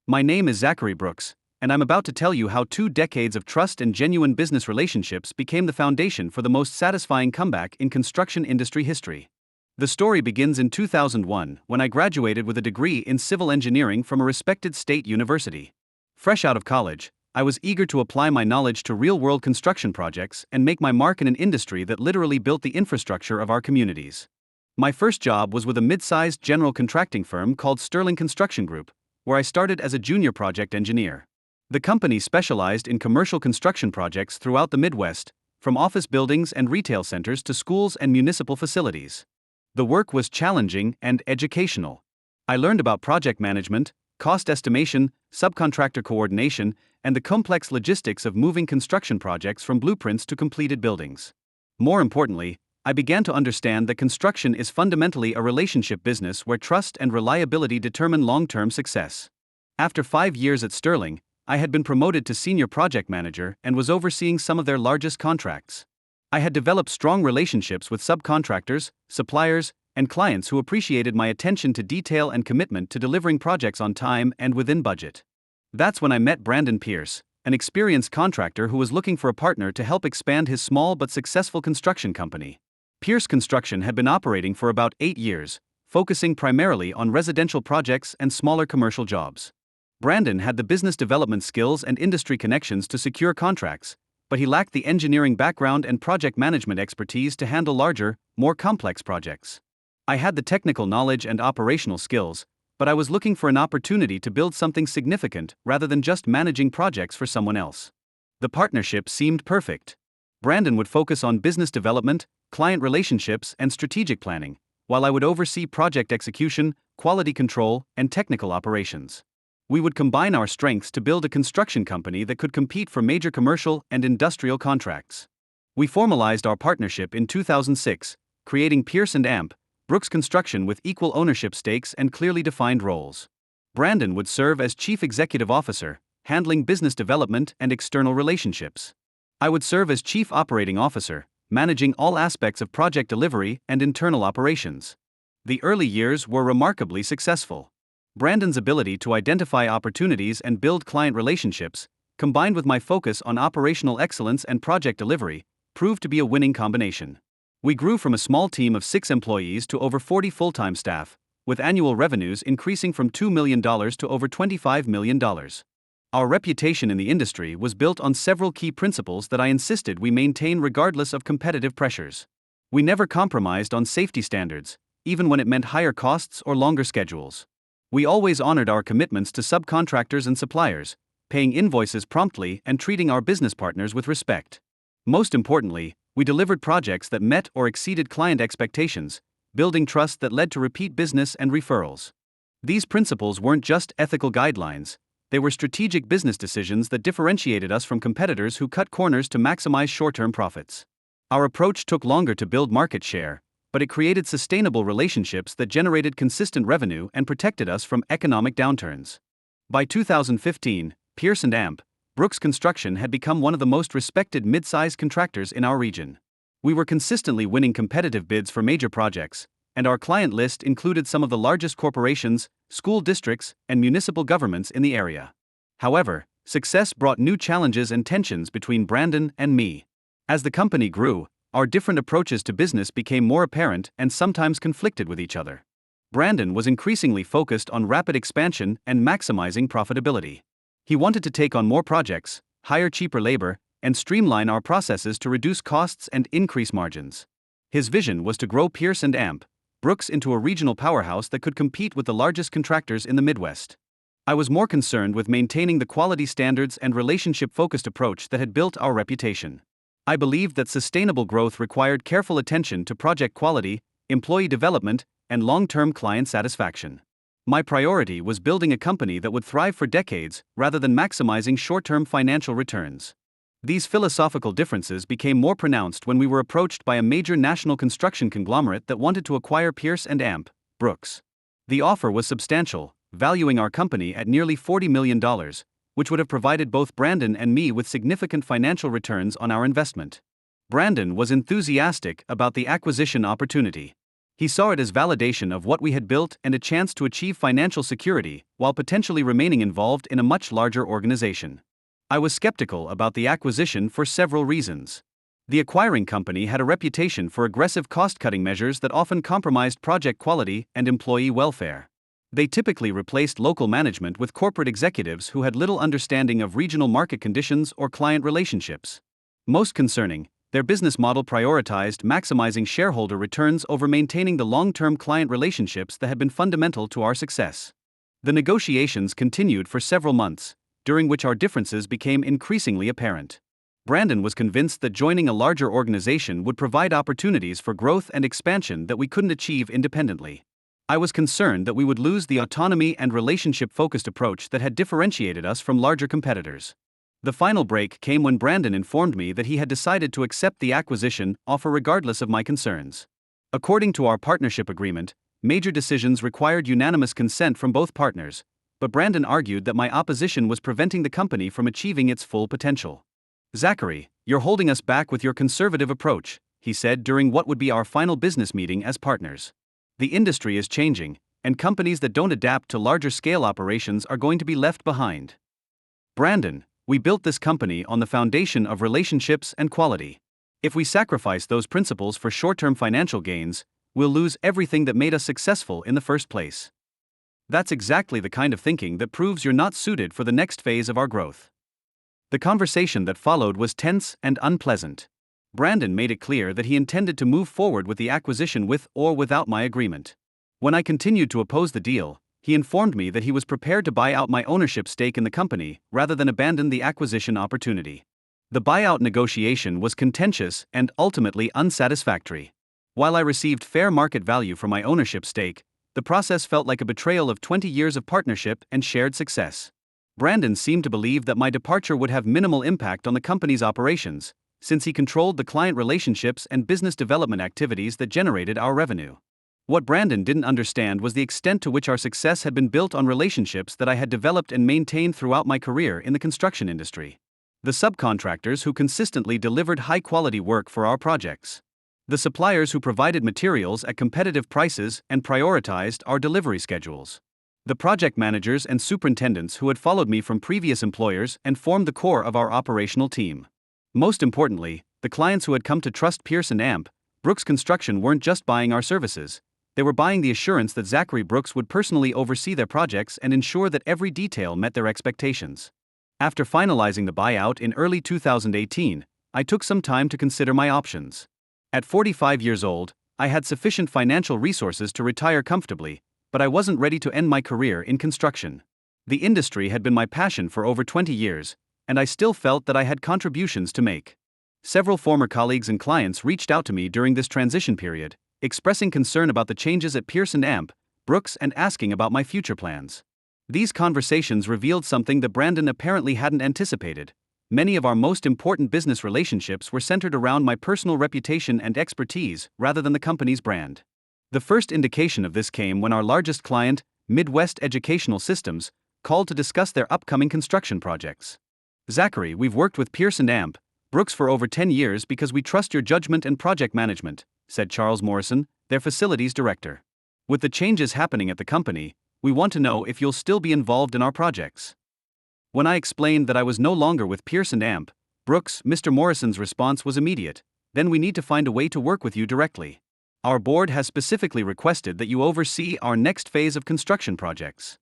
My name is Zachary Brooks, and I'm about to tell you how 2 decades of trust and genuine business relationships became the foundation for the most satisfying comeback in construction industry history. The story begins in 2001 when I graduated with a degree in civil engineering from a respected state university. Fresh out of college, I was eager to apply my knowledge to real-world construction projects and make my mark in an industry that literally built the infrastructure of our communities. My first job was with a mid-sized general contracting firm called Sterling Construction Group, where I started as a junior project engineer. The company specialized in commercial construction projects throughout the Midwest, from office buildings and retail centers to schools and municipal facilities. The work was challenging and educational. I learned about project management, cost estimation, subcontractor coordination, and the complex logistics of moving construction projects from blueprints to completed buildings. More importantly, I began to understand that construction is fundamentally a relationship business where trust and reliability determine long-term success. After 5 years at Sterling, I had been promoted to senior project manager and was overseeing some of their largest contracts. I had developed strong relationships with subcontractors, suppliers, and clients who appreciated my attention to detail and commitment to delivering projects on time and within budget. That's when I met Brandon Pierce, an experienced contractor who was looking for a partner to help expand his small but successful construction company. Pierce Construction had been operating for about 8 years, focusing primarily on residential projects and smaller commercial jobs. Brandon had the business development skills and industry connections to secure contracts, but he lacked the engineering background and project management expertise to handle larger, more complex projects. I had the technical knowledge and operational skills, but I was looking for an opportunity to build something significant rather than just managing projects for someone else. The partnership seemed perfect. Brandon would focus on business development, client relationships, and strategic planning, while I would oversee project execution, quality control, and technical operations. We would combine our strengths to build a construction company that could compete for major commercial and industrial contracts. We formalized our partnership in 2006, creating Pierce & Amp, Brooks Construction with equal ownership stakes and clearly defined roles. Brandon would serve as Chief Executive Officer, handling business development and external relationships. I would serve as Chief Operating Officer, managing all aspects of project delivery and internal operations. The early years were remarkably successful. Brandon's ability to identify opportunities and build client relationships, combined with my focus on operational excellence and project delivery, proved to be a winning combination. We grew from a small team of 6 employees to over 40 full-time staff, with annual revenues increasing from $2 million to over $25 million. Our reputation in the industry was built on several key principles that I insisted we maintain regardless of competitive pressures. We never compromised on safety standards, even when it meant higher costs or longer schedules. We always honored our commitments to subcontractors and suppliers, paying invoices promptly and treating our business partners with respect. Most importantly, we delivered projects that met or exceeded client expectations, building trust that led to repeat business and referrals. These principles weren't just ethical guidelines. They were strategic business decisions that differentiated us from competitors who cut corners to maximize short-term profits. Our approach took longer to build market share, but it created sustainable relationships that generated consistent revenue and protected us from economic downturns. By 2015, Pierce & Amp, Brooks Construction had become one of the most respected mid-size contractors in our region. We were consistently winning competitive bids for major projects, and our client list included some of the largest corporations, school districts, and municipal governments in the area. However, success brought new challenges and tensions between Brandon and me. As the company grew, our different approaches to business became more apparent and sometimes conflicted with each other. Brandon was increasingly focused on rapid expansion and maximizing profitability. He wanted to take on more projects, hire cheaper labor, and streamline our processes to reduce costs and increase margins. His vision was to grow Pierce & Amp, Brooks into a regional powerhouse that could compete with the largest contractors in the Midwest. I was more concerned with maintaining the quality standards and relationship-focused approach that had built our reputation. I believed that sustainable growth required careful attention to project quality, employee development, and long-term client satisfaction. My priority was building a company that would thrive for decades rather than maximizing short-term financial returns. These philosophical differences became more pronounced when we were approached by a major national construction conglomerate that wanted to acquire Pierce & Amp, Brooks. The offer was substantial, valuing our company at nearly $40 million, which would have provided both Brandon and me with significant financial returns on our investment. Brandon was enthusiastic about the acquisition opportunity. He saw it as validation of what we had built and a chance to achieve financial security while potentially remaining involved in a much larger organization. I was skeptical about the acquisition for several reasons. The acquiring company had a reputation for aggressive cost-cutting measures that often compromised project quality and employee welfare. They typically replaced local management with corporate executives who had little understanding of regional market conditions or client relationships. Most concerning, their business model prioritized maximizing shareholder returns over maintaining the long-term client relationships that had been fundamental to our success. The negotiations continued for several months, during which our differences became increasingly apparent. Brandon was convinced that joining a larger organization would provide opportunities for growth and expansion that we couldn't achieve independently. I was concerned that we would lose the autonomy and relationship-focused approach that had differentiated us from larger competitors. The final break came when Brandon informed me that he had decided to accept the acquisition offer regardless of my concerns. According to our partnership agreement, major decisions required unanimous consent from both partners, but Brandon argued that my opposition was preventing the company from achieving its full potential. "Zachary, you're holding us back with your conservative approach," he said during what would be our final business meeting as partners. "The industry is changing, and companies that don't adapt to larger scale operations are going to be left behind. Brandon, we built this company on the foundation of relationships and quality. If we sacrifice those principles for short-term financial gains, we'll lose everything that made us successful in the first place. That's exactly the kind of thinking that proves you're not suited for the next phase of our growth." The conversation that followed was tense and unpleasant. Brandon made it clear that he intended to move forward with the acquisition with or without my agreement. When I continued to oppose the deal, he informed me that he was prepared to buy out my ownership stake in the company rather than abandon the acquisition opportunity. The buyout negotiation was contentious and ultimately unsatisfactory. While I received fair market value for my ownership stake, the process felt like a betrayal of 20 years of partnership and shared success. Brandon seemed to believe that my departure would have minimal impact on the company's operations, since he controlled the client relationships and business development activities that generated our revenue. What Brandon didn't understand was the extent to which our success had been built on relationships that I had developed and maintained throughout my career in the construction industry. The subcontractors who consistently delivered high-quality work for our projects. The suppliers who provided materials at competitive prices and prioritized our delivery schedules. The project managers and superintendents who had followed me from previous employers and formed the core of our operational team. Most importantly, the clients who had come to trust Pierce & Amp, Brooks Construction weren't just buying our services, they were buying the assurance that Zachary Brooks would personally oversee their projects and ensure that every detail met their expectations. After finalizing the buyout in early 2018, I took some time to consider my options. At 45 years old, I had sufficient financial resources to retire comfortably, but I wasn't ready to end my career in construction. The industry had been my passion for over 20 years, and I still felt that I had contributions to make. Several former colleagues and clients reached out to me during this transition period, expressing concern about the changes at Pierce & Amp, Brooks, and asking about my future plans. These conversations revealed something that Brandon apparently hadn't anticipated. Many of our most important business relationships were centered around my personal reputation and expertise rather than the company's brand. The first indication of this came when our largest client, Midwest Educational Systems, called to discuss their upcoming construction projects. "Zachary, we've worked with Pierce & Amp, Brooks for over 10 years because we trust your judgment and project management," said Charles Morrison, their facilities director. "With the changes happening at the company, we want to know if you'll still be involved in our projects." When I explained that I was no longer with Pierce & Amp, Brooks, Mr. Morrison's response was immediate. "Then we need to find a way to work with you directly. Our board has specifically requested that you oversee our next phase of construction projects."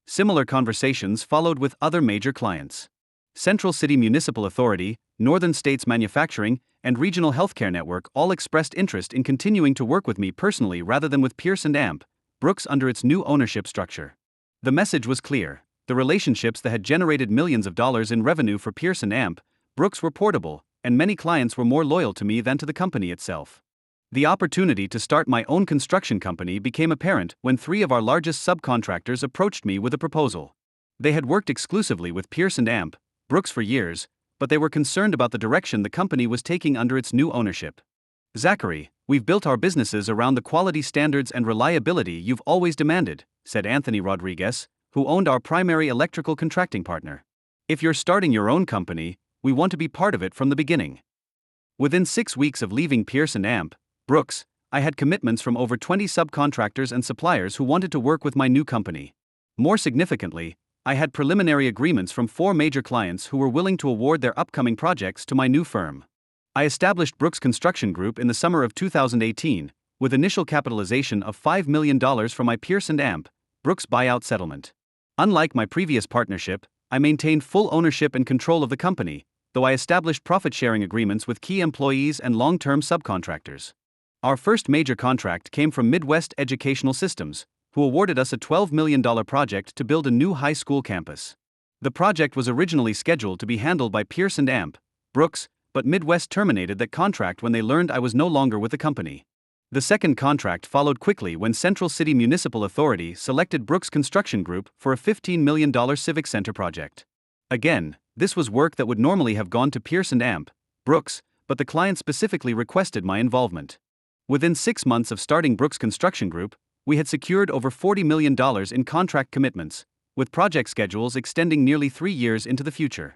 Similar conversations followed with other major clients. Central City Municipal Authority, Northern States Manufacturing, and Regional Healthcare Network all expressed interest in continuing to work with me personally rather than with Pierce & Amp, Brooks under its new ownership structure. The message was clear. The relationships that had generated millions of dollars in revenue for Pierce & Amp, Brooks were portable, and many clients were more loyal to me than to the company itself. The opportunity to start my own construction company became apparent when 3 of our largest subcontractors approached me with a proposal. They had worked exclusively with Pierce & Amp, Brooks for years, but they were concerned about the direction the company was taking under its new ownership. "Zachary, we've built our businesses around the quality standards and reliability you've always demanded," said Anthony Rodriguez, who owned our primary electrical contracting partner. "If you're starting your own company, we want to be part of it from the beginning." Within 6 weeks of leaving Pierce & Amp, Brooks, I had commitments from over 20 subcontractors and suppliers who wanted to work with my new company. More significantly, I had preliminary agreements from 4 major clients who were willing to award their upcoming projects to my new firm. I established Brooks Construction Group in the summer of 2018, with initial capitalization of $5 million from my Pierce & Amp, Brooks buyout settlement. Unlike my previous partnership, I maintained full ownership and control of the company, though I established profit-sharing agreements with key employees and long-term subcontractors. Our first major contract came from Midwest Educational Systems, who awarded us a $12 million project to build a new high school campus. The project was originally scheduled to be handled by Pierce & Amp, Brooks, but Midwest terminated that contract when they learned I was no longer with the company. The second contract followed quickly when Central City Municipal Authority selected Brooks Construction Group for a $15 million civic center project. Again, this was work that would normally have gone to Pierce & Amp, Brooks, but the client specifically requested my involvement. Within 6 months of starting Brooks Construction Group, we had secured over $40 million in contract commitments, with project schedules extending nearly 3 years into the future.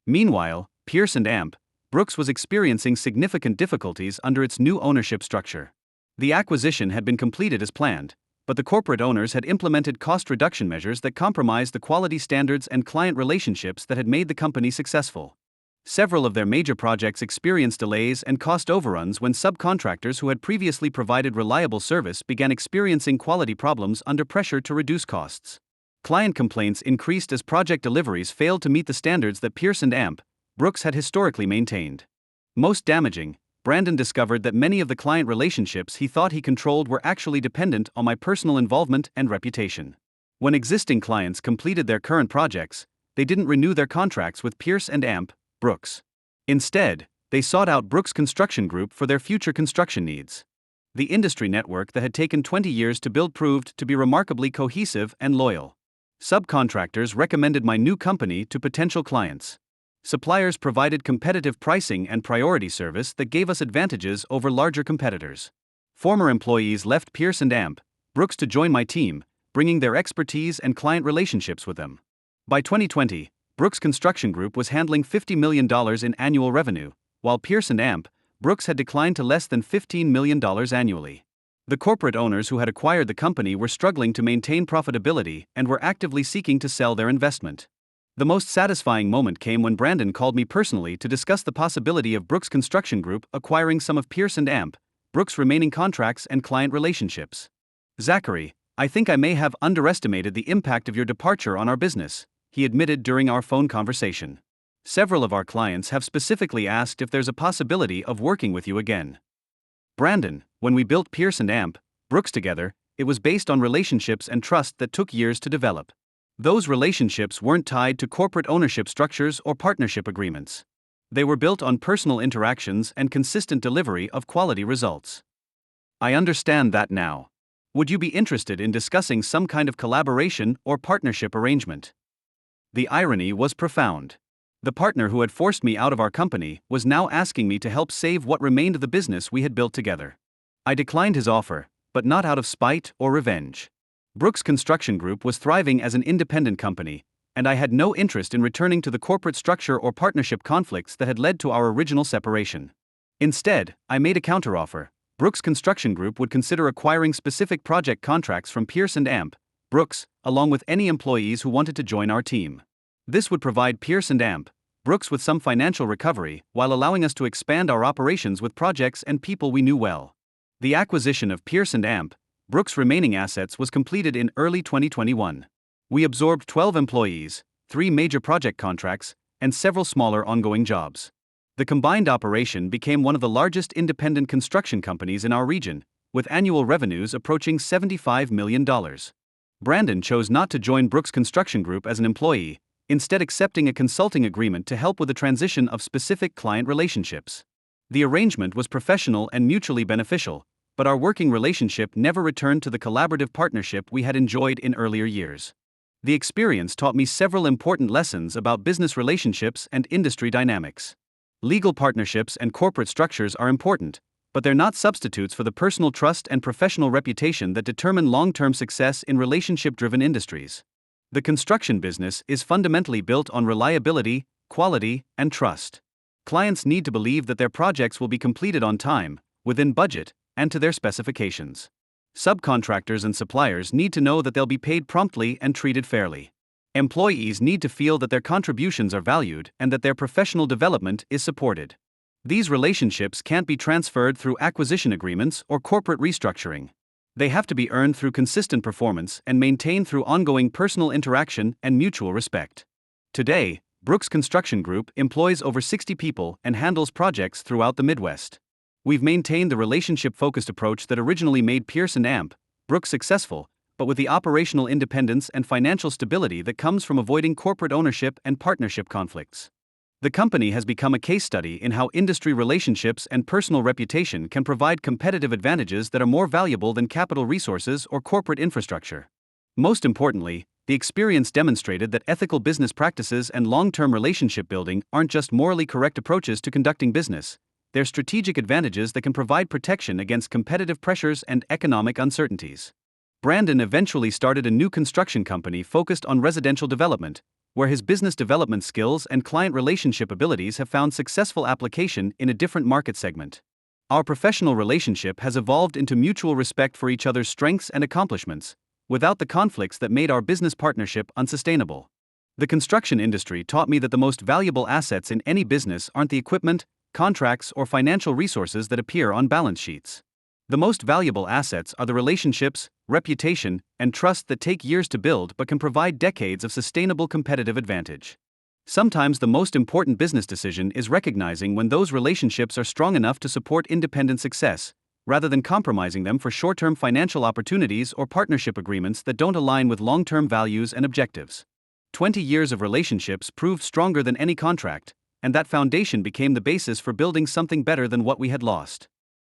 Meanwhile, Pierce & Amp, Brooks was experiencing significant difficulties under its new ownership structure. The acquisition had been completed as planned, but the corporate owners had implemented cost reduction measures that compromised the quality standards and client relationships that had made the company successful. Several of their major projects experienced delays and cost overruns when subcontractors who had previously provided reliable service began experiencing quality problems under pressure to reduce costs. Client complaints increased as project deliveries failed to meet the standards that Pierce & Amp, Brooks had historically maintained. Most damaging, Brandon discovered that many of the client relationships he thought he controlled were actually dependent on my personal involvement and reputation. When existing clients completed their current projects, they didn't renew their contracts with Pierce & Amp, Brooks. Instead, they sought out Brooks Construction Group for their future construction needs. The industry network that had taken 20 years to build proved to be remarkably cohesive and loyal. Subcontractors recommended my new company to potential clients. Suppliers provided competitive pricing and priority service that gave us advantages over larger competitors. Former employees left Pierce & Amp, Brooks to join my team, bringing their expertise and client relationships with them. By 2020, Brooks Construction Group was handling $50 million in annual revenue, while Pierce & Amp, Brooks had declined to less than $15 million annually. The corporate owners who had acquired the company were struggling to maintain profitability and were actively seeking to sell their investment. The most satisfying moment came when Brandon called me personally to discuss the possibility of Brooks Construction Group acquiring some of Pierce & Amp, Brooks' remaining contracts and client relationships. "Zachary, I think I may have underestimated the impact of your departure on our business," he admitted during our phone conversation. "Several of our clients have specifically asked if there's a possibility of working with you again." Brandon, when we built Pierce & Amp, Brooks together, it was based on relationships and trust that took years to develop. Those relationships weren't tied to corporate ownership structures or partnership agreements. They were built on personal interactions and consistent delivery of quality results. "I understand that now. Would you be interested in discussing some kind of collaboration or partnership arrangement?" The irony was profound. The partner who had forced me out of our company was now asking me to help save what remained of the business we had built together. I declined his offer, but not out of spite or revenge. Brooks Construction Group was thriving as an independent company, and I had no interest in returning to the corporate structure or partnership conflicts that had led to our original separation. Instead, I made a counteroffer. Brooks Construction Group would consider acquiring specific project contracts from Pierce & Amp, Brooks, along with any employees who wanted to join our team. This would provide Pierce & Amp, Brooks with some financial recovery while allowing us to expand our operations with projects and people we knew well. The acquisition of Pierce & Amp, Brooks' remaining assets was completed in early 2021. We absorbed 12 employees, 3 major project contracts, and several smaller ongoing jobs. The combined operation became one of the largest independent construction companies in our region, with annual revenues approaching $75 million. Brandon chose not to join Brooks Construction Group as an employee, instead accepting a consulting agreement to help with the transition of specific client relationships. The arrangement was professional and mutually beneficial, but our working relationship never returned to the collaborative partnership we had enjoyed in earlier years. The experience taught me several important lessons about business relationships and industry dynamics. Legal partnerships and corporate structures are important, but they're not substitutes for the personal trust and professional reputation that determine long-term success in relationship-driven industries. The construction business is fundamentally built on reliability, quality, and trust. Clients need to believe that their projects will be completed on time, within budget, and to their specifications. Subcontractors and suppliers need to know that they'll be paid promptly and treated fairly. Employees need to feel that their contributions are valued and that their professional development is supported. These relationships can't be transferred through acquisition agreements or corporate restructuring. They have to be earned through consistent performance and maintained through ongoing personal interaction and mutual respect. Today, Brooks Construction Group employs over 60 people and handles projects throughout the Midwest. We've maintained the relationship-focused approach that originally made Pierce & Amp, Brooks successful, but with the operational independence and financial stability that comes from avoiding corporate ownership and partnership conflicts. The company has become a case study in how industry relationships and personal reputation can provide competitive advantages that are more valuable than capital resources or corporate infrastructure. Most importantly, the experience demonstrated that ethical business practices and long-term relationship building aren't just morally correct approaches to conducting business. They're strategic advantages that can provide protection against competitive pressures and economic uncertainties. Brandon eventually started a new construction company focused on residential development, where his business development skills and client relationship abilities have found successful application in a different market segment. Our professional relationship has evolved into mutual respect for each other's strengths and accomplishments, without the conflicts that made our business partnership unsustainable. The construction industry taught me that the most valuable assets in any business aren't the equipment, contracts, or financial resources that appear on balance sheets. The most valuable assets are the relationships, reputation, and trust that take years to build but can provide decades of sustainable competitive advantage. Sometimes the most important business decision is recognizing when those relationships are strong enough to support independent success, rather than compromising them for short-term financial opportunities or partnership agreements that don't align with long-term values and objectives. 20 years of relationships proved stronger than any contract, and that foundation became the basis for building something better than what we had lost.